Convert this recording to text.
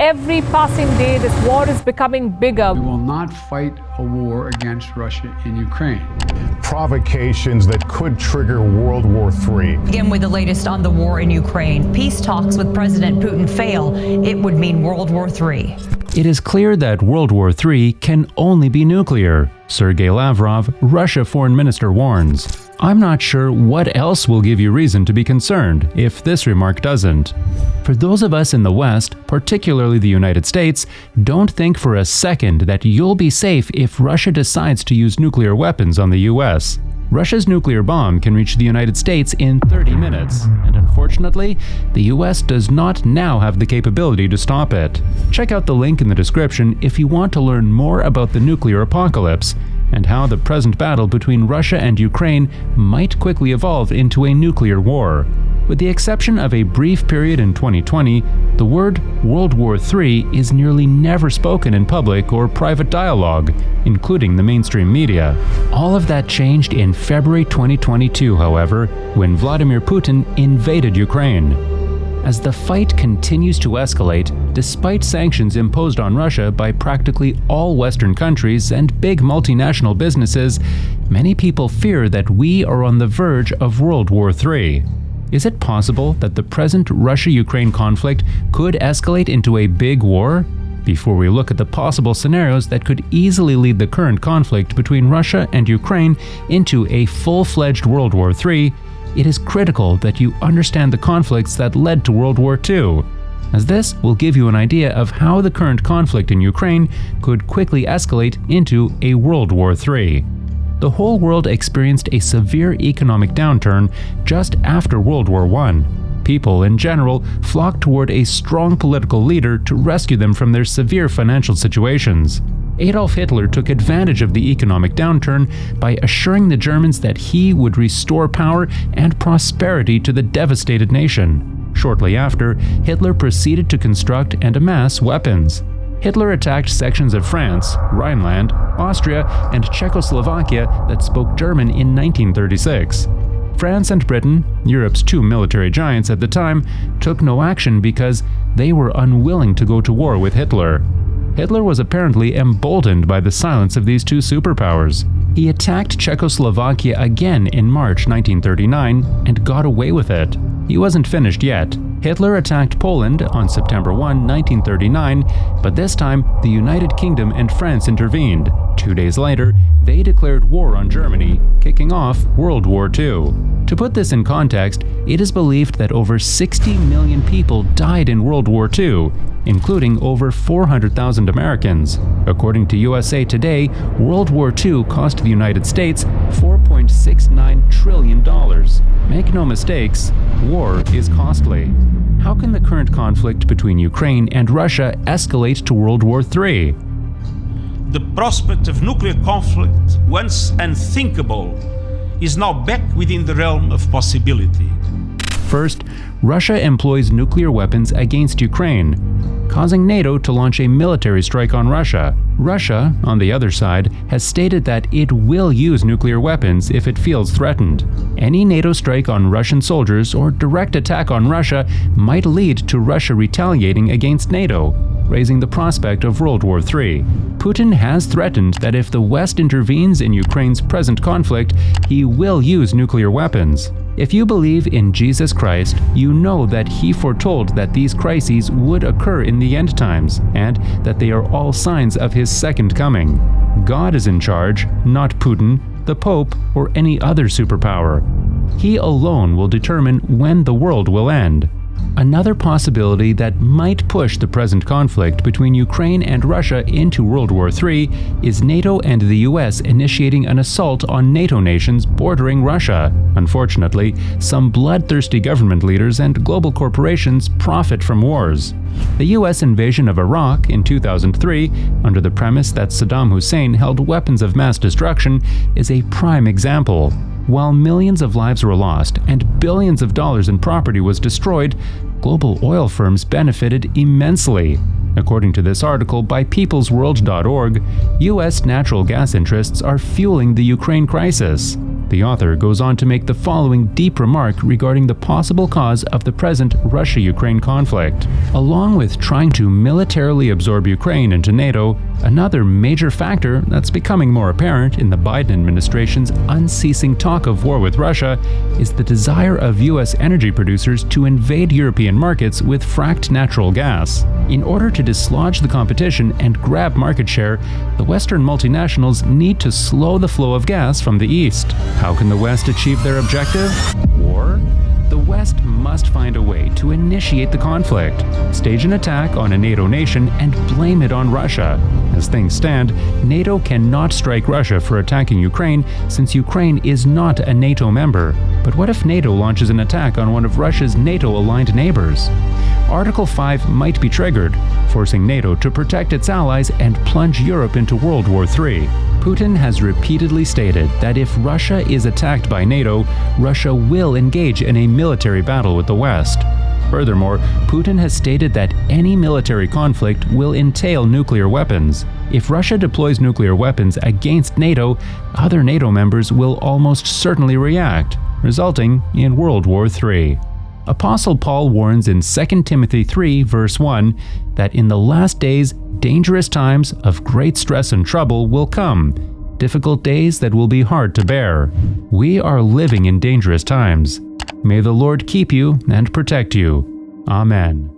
every passing day, this war is becoming bigger. We will not fight a war against Russia in Ukraine. Provocations that could trigger World War III. Again, with the latest on the war in Ukraine, peace talks with President Putin fail. It would mean World War III. It is clear that World War III can only be nuclear, Sergei Lavrov, Russia Foreign Minister, warns. I'm not sure what else will give you reason to be concerned if this remark doesn't. For those of us in the West, particularly the United States, don't think for a second that you'll be safe if Russia decides to use nuclear weapons on the US. Russia's nuclear bomb can reach the United States in 30 minutes, and unfortunately, the US does not now have the capability to stop it. Check out the link in the description if you want to learn more about the nuclear apocalypse and how the present battle between Russia and Ukraine might quickly evolve into a nuclear war. With the exception of a brief period in 2020, the word World War III is nearly never spoken in public or private dialogue, including the mainstream media. All of that changed in February 2022, however, when Vladimir Putin invaded Ukraine. As the fight continues to escalate, despite sanctions imposed on Russia by practically all Western countries and big multinational businesses, many people fear that we are on the verge of World War III. Is it possible that the present Russia-Ukraine conflict could escalate into a big war? Before we look at the possible scenarios that could easily lead the current conflict between Russia and Ukraine into a full-fledged World War III, it is critical that you understand the conflicts that led to World War II, as this will give you an idea of how the current conflict in Ukraine could quickly escalate into a World War III. The whole world experienced a severe economic downturn just after World War I. People in general flocked toward a strong political leader to rescue them from their severe financial situations. Adolf Hitler took advantage of the economic downturn by assuring the Germans that he would restore power and prosperity to the devastated nation. Shortly after, Hitler proceeded to construct and amass weapons. Hitler attacked sections of France, Rhineland, Austria, and Czechoslovakia that spoke German in 1936. France and Britain, Europe's two military giants at the time, took no action because they were unwilling to go to war with Hitler. Hitler was apparently emboldened by the silence of these two superpowers. He attacked Czechoslovakia again in March 1939 and got away with it. He wasn't finished yet. Hitler attacked Poland on September 1, 1939, but this time the United Kingdom and France intervened. 2 days later, they declared war on Germany, kicking off World War II. To put this in context, it is believed that over 60 million people died in World War II, including over 400,000 Americans. According to USA Today, World War II cost the United States $4.69 trillion. Make no mistakes, war is costly. How can the current conflict between Ukraine and Russia escalate to World War III? The prospect of nuclear conflict, once unthinkable, is now back within the realm of possibility. First, Russia employs nuclear weapons against Ukraine, causing NATO to launch a military strike on Russia. Russia, on the other side, has stated that it will use nuclear weapons if it feels threatened. Any NATO strike on Russian soldiers or direct attack on Russia might lead to Russia retaliating against NATO, raising the prospect of World War III. Putin has threatened that if the West intervenes in Ukraine's present conflict, he will use nuclear weapons. If you believe in Jesus Christ, you know that he foretold that these crises would occur in the end times, and that they are all signs of his second coming. God is in charge, not Putin, the Pope, or any other superpower. He alone will determine when the world will end. Another possibility that might push the present conflict between Ukraine and Russia into World War III is NATO and the US initiating an assault on NATO nations bordering Russia. Unfortunately, some bloodthirsty government leaders and global corporations profit from wars. The US invasion of Iraq in 2003, under the premise that Saddam Hussein held weapons of mass destruction, is a prime example. While millions of lives were lost and billions of dollars in property was destroyed, global oil firms benefited immensely. According to this article by peoplesworld.org, U.S. natural gas interests are fueling the Ukraine crisis. The author goes on to make the following deep remark regarding the possible cause of the present Russia-Ukraine conflict. Along with trying to militarily absorb Ukraine into NATO, another major factor that's becoming more apparent in the Biden administration's unceasing talk of war with Russia is the desire of U.S. energy producers to invade European markets with fracked natural gas. In order to dislodge the competition and grab market share, the Western multinationals need to slow the flow of gas from the East. How can the West achieve their objective? War? The West must find a way to initiate the conflict, stage an attack on a NATO nation, and blame it on Russia. As things stand, NATO cannot strike Russia for attacking Ukraine since Ukraine is not a NATO member. But what if NATO launches an attack on one of Russia's NATO-aligned neighbors? Article 5 might be triggered, forcing NATO to protect its allies and plunge Europe into World War III. Putin has repeatedly stated that if Russia is attacked by NATO, Russia will engage in a military battle with the West. Furthermore, Putin has stated that any military conflict will entail nuclear weapons. If Russia deploys nuclear weapons against NATO, other NATO members will almost certainly react, resulting in World War III. Apostle Paul warns in 2 Timothy 3, verse 1, that in the last days, dangerous times of great stress and trouble will come, difficult days that will be hard to bear. We are living in dangerous times. May the Lord keep you and protect you. Amen.